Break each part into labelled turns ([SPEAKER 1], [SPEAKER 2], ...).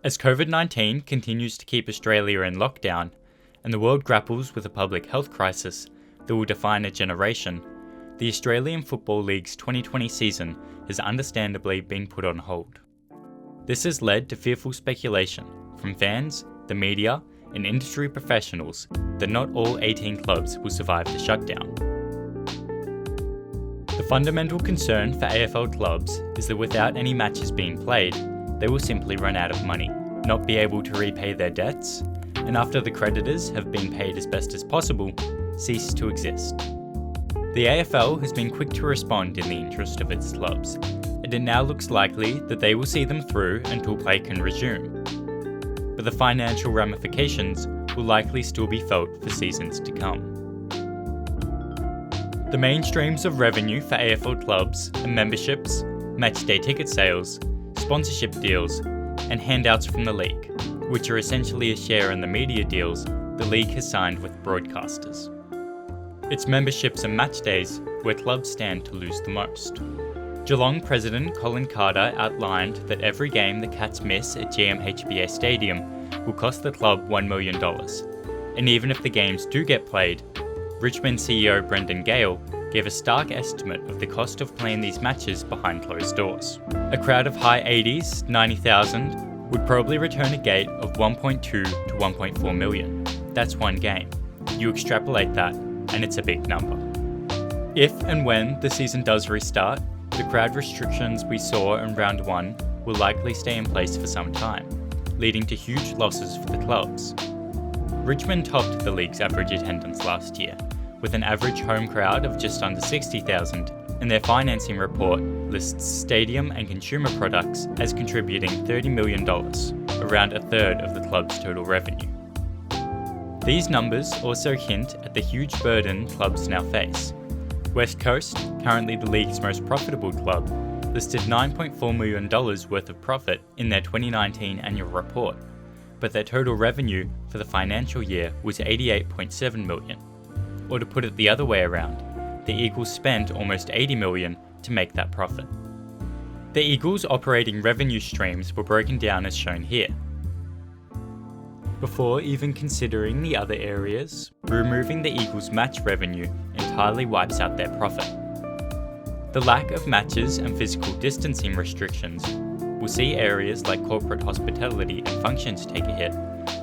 [SPEAKER 1] As COVID-19 continues to keep Australia in lockdown, and the world grapples with a public health crisis that will define a generation, the Australian Football League's 2020 season has understandably been put on hold. This has led to fearful speculation from fans, the media, and industry professionals that not all 18 clubs will survive the shutdown. The fundamental concern for AFL clubs is that without any matches being played, they will simply run out of money, not be able to repay their debts, and after the creditors have been paid as best as possible, cease to exist. The AFL has been quick to respond in the interest of its clubs, and it now looks likely that they will see them through until play can resume. But the financial ramifications will likely still be felt for seasons to come. The main streams of revenue for AFL clubs are memberships, matchday ticket sales, sponsorship deals, and handouts from the league, which are essentially a share in the media deals the league has signed with broadcasters. It's memberships and match days where clubs stand to lose the most. Geelong President Colin Carter outlined that every game the Cats miss at GMHBA Stadium will cost the club $1 million, and even if the games do get played, Richmond CEO Brendan Gale gave a stark estimate of the cost of playing these matches behind closed doors. A crowd of high 80s, 90,000 would probably return a gate of 1.2 to 1.4 million. That's one game. You extrapolate that, and it's a big number. If and when the season does restart, the crowd restrictions we saw in round 1 will likely stay in place for some time, leading to huge losses for the clubs. Richmond topped the league's average attendance last year, with an average home crowd of just under 60,000, and their financing report lists stadium and consumer products as contributing $30 million, around a third of the club's total revenue. These numbers also hint at the huge burden clubs now face. West Coast, currently the league's most profitable club, listed $9.4 million worth of profit in their 2019 annual report, but their total revenue for the financial year was $88.7 million. Or to put it the other way around, the Eagles spent almost $80 million to make that profit. The Eagles' operating revenue streams were broken down as shown here. Before even considering the other areas, removing the Eagles' match revenue entirely wipes out their profit. The lack of matches and physical distancing restrictions will see areas like corporate hospitality and functions take a hit,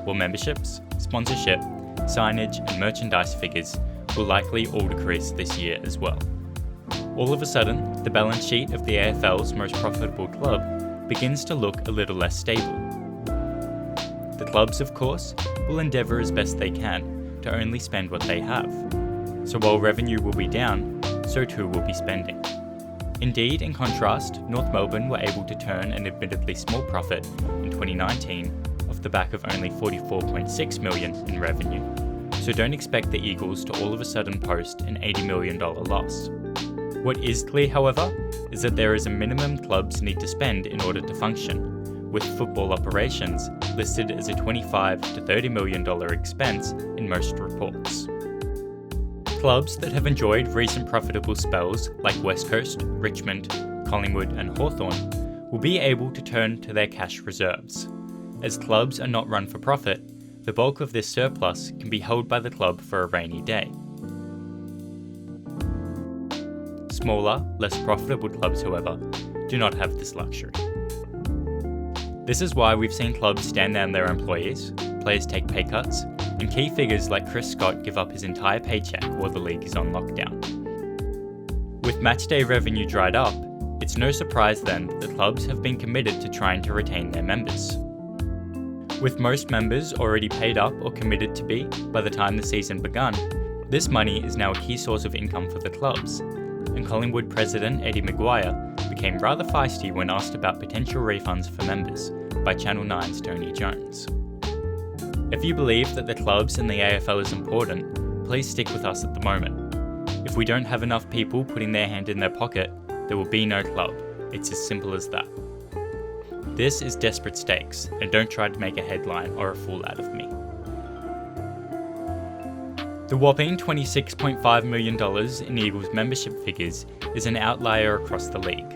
[SPEAKER 1] while memberships, sponsorship, signage and merchandise figures will likely all decrease this year as well. All of a sudden, the balance sheet of the AFL's most profitable club begins to look a little less stable. The clubs, of course, will endeavour as best they can to only spend what they have. So while revenue will be down, so too will be spending. Indeed, in contrast, North Melbourne were able to turn an admittedly small profit in 2019 off the back of only $44.6 million in revenue. So don't expect the Eagles to all of a sudden post an $80 million loss. What is clear, however, is that there is a minimum clubs need to spend in order to function, with football operations listed as a $25 to $30 million expense in most reports. Clubs that have enjoyed recent profitable spells like West Coast, Richmond, Collingwood and Hawthorn will be able to turn to their cash reserves. As clubs are not run for profit, the bulk of this surplus can be held by the club for a rainy day. Smaller, less profitable clubs, however, do not have this luxury. This is why we've seen clubs stand down their employees, players take pay cuts, and key figures like Chris Scott give up his entire paycheck while the league is on lockdown. With matchday revenue dried up, it's no surprise then that the clubs have been committed to trying to retain their members. With most members already paid up or committed to be by the time the season begun, this money is now a key source of income for the clubs, and Collingwood president Eddie Maguire became rather feisty when asked about potential refunds for members by Channel 9's Tony Jones. If you believe that the clubs and the AFL is important, please stick with us at the moment. If we don't have enough people putting their hand in their pocket, there will be no club. It's as simple as that. This is desperate stakes, and don't try to make a headline or a fool out of me. The whopping $26.5 million in Eagles membership figures is an outlier across the league,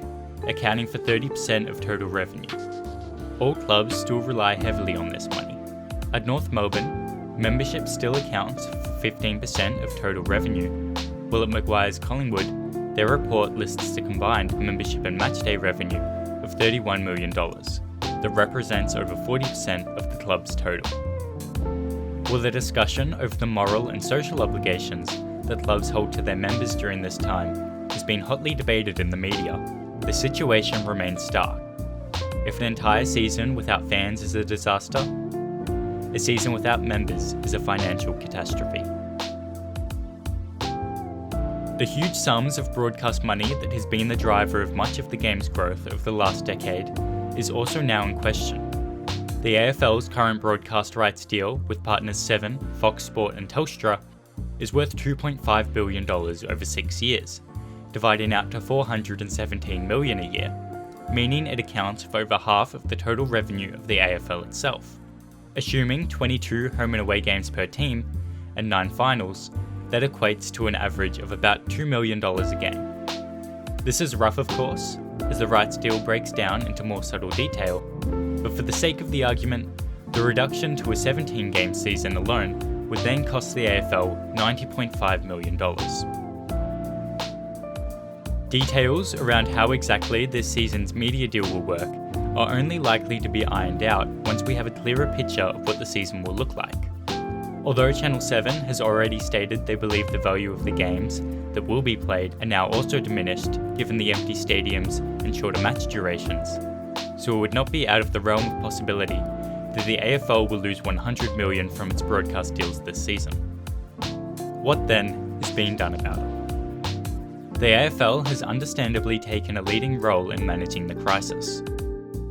[SPEAKER 1] accounting for 30% of total revenue. all clubs still rely heavily on this money. At North Melbourne, membership still accounts for 15% of total revenue, while at Maguire's Collingwood, their report lists the combined membership and matchday revenue of $31 million. That represents over 40% of the club's total. While the discussion over the moral and social obligations that clubs hold to their members during this time has been hotly debated in the media, the situation remains stark. If an entire season without fans is a disaster, a season without members is a financial catastrophe. The huge sums of broadcast money that has been the driver of much of the game's growth over the last decade is also now in question. The AFL's current broadcast rights deal with partners Seven, Fox Sport and Telstra is worth $2.5 billion over 6 years, dividing out to $417 million a year, meaning it accounts for over half of the total revenue of the AFL itself. Assuming 22 home and away games per team and 9 finals, that equates to an average of about $2 million a game. This is rough, of course, as the rights deal breaks down into more subtle detail, but for the sake of the argument, the reduction to a 17-game season alone would then cost the AFL $90.5 million. Details around how exactly this season's media deal will work are only likely to be ironed out once we have a clearer picture of what the season will look like. Although Channel 7 has already stated they believe the value of the games that will be played are now also diminished given the empty stadiums and shorter match durations, so it would not be out of the realm of possibility that the AFL will lose $100 million from its broadcast deals this season. What then is being done about it? The AFL has understandably taken a leading role in managing the crisis.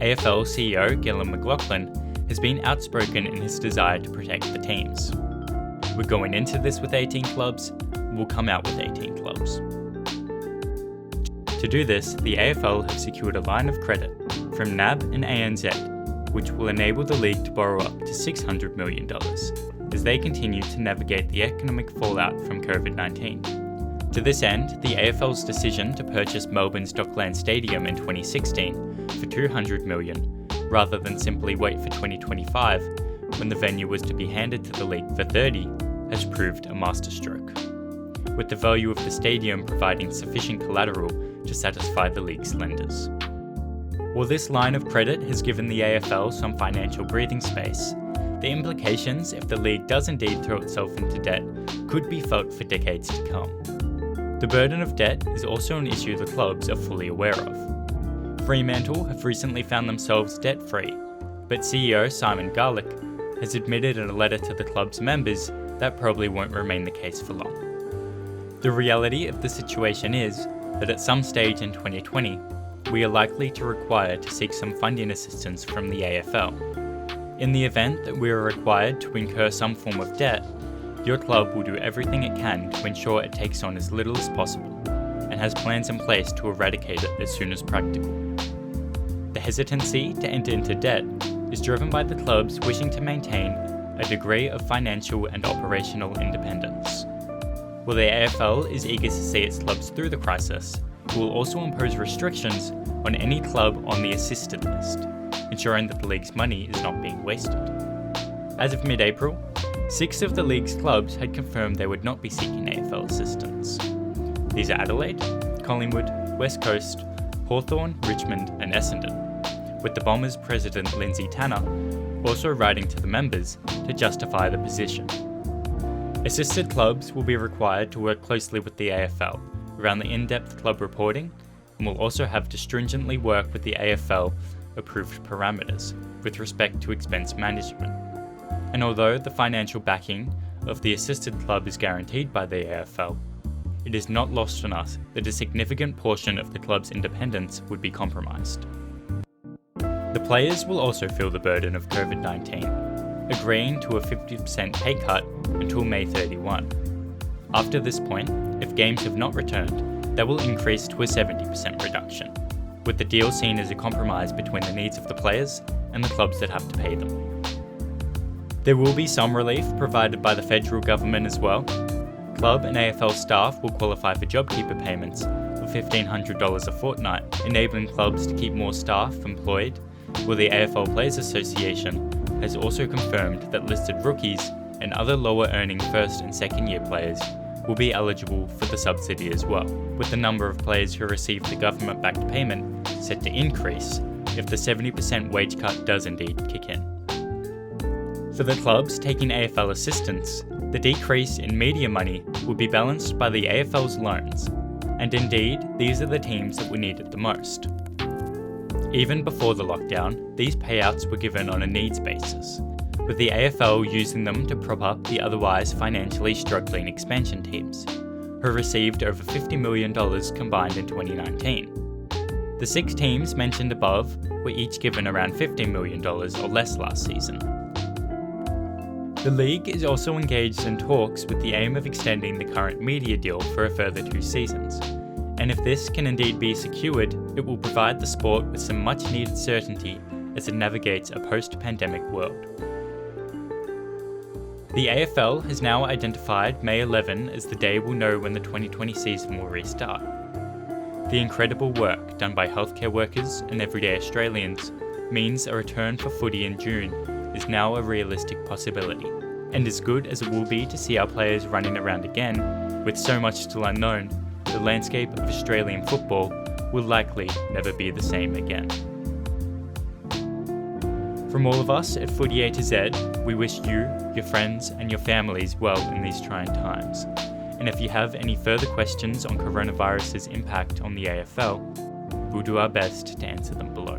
[SPEAKER 1] AFL CEO Gillon McLachlan has been outspoken in his desire to protect the teams. We're going into this with 18 clubs, we'll come out with 18 clubs. To do this, the AFL have secured a line of credit from NAB and ANZ, which will enable the league to borrow up to $600 million as they continue to navigate the economic fallout from COVID-19. To this end, the AFL's decision to purchase Melbourne's Dockland Stadium in 2016 for $200 million rather than simply wait for 2025, when the venue was to be handed to the league for $30, has proved a masterstroke, with the value of the stadium providing sufficient collateral to satisfy the league's lenders. While this line of credit has given the AFL some financial breathing space, the implications if the league does indeed throw itself into debt could be felt for decades to come. The burden of debt is also an issue the clubs are fully aware of. Fremantle have recently found themselves debt-free, but CEO Simon Garlick has admitted in a letter to the club's members that probably won't remain the case for long. The reality of the situation is that at some stage in 2020, we are likely to require to seek some funding assistance from the AFL. In the event that we are required to incur some form of debt, your club will do everything it can to ensure it takes on as little as possible, and has plans in place to eradicate it as soon as practical. The hesitancy to enter into debt is driven by the clubs wishing to maintain a degree of financial and operational independence. While the AFL is eager to see its clubs through the crisis, it will also impose restrictions on any club on the assisted list, ensuring that the league's money is not being wasted. As of mid-April, 6 of the league's clubs had confirmed they would not be seeking AFL assistance. These are Adelaide, Collingwood, West Coast, Hawthorn, Richmond and Essendon, with the Bombers' president Lindsay Tanner also writing to the members to justify the position. Assisted clubs will be required to work closely with the AFL around the in-depth club reporting, and will also have to stringently work with the AFL-approved parameters with respect to expense management. And although the financial backing of the assisted club is guaranteed by the AFL, it is not lost on us that a significant portion of the club's independence would be compromised. The players will also feel the burden of COVID-19, agreeing to a 50% pay cut until May 31. After this point, if games have not returned, that will increase to a 70% reduction, with the deal seen as a compromise between the needs of the players and the clubs that have to pay them. There will be some relief provided by the federal government as well. Club and AFL staff will qualify for JobKeeper payments of $1,500 a fortnight, enabling clubs to keep more staff employed while the AFL Players Association has also confirmed that listed rookies and other lower earning first and second year players will be eligible for the subsidy as well, with the number of players who receive the government-backed payment set to increase if the 70% wage cut does indeed kick in. For the clubs taking AFL assistance, the decrease in media money will be balanced by the AFL's loans, and indeed, these are the teams that will need it the most. Even before the lockdown, these payouts were given on a needs basis, with the AFL using them to prop up the otherwise financially struggling expansion teams, who received over $50 million combined in 2019. The 6 teams mentioned above were each given around $15 million or less last season. The league is also engaged in talks with the aim of extending the current media deal for a further 2 seasons, and if this can indeed be secured, it will provide the sport with some much needed certainty as it navigates a post-pandemic world. The AFL has now identified May 11 as the day we'll know when the 2020 season will restart. The incredible work done by healthcare workers and everyday Australians means a return for footy in June is now a realistic possibility, and as good as it will be to see our players running around again, with so much still unknown, the landscape of Australian football will likely never be the same again. From all of us at Footy A2Z, we wish you, your friends and your families well in these trying times. And if you have any further questions on coronavirus's impact on the AFL, we'll do our best to answer them below.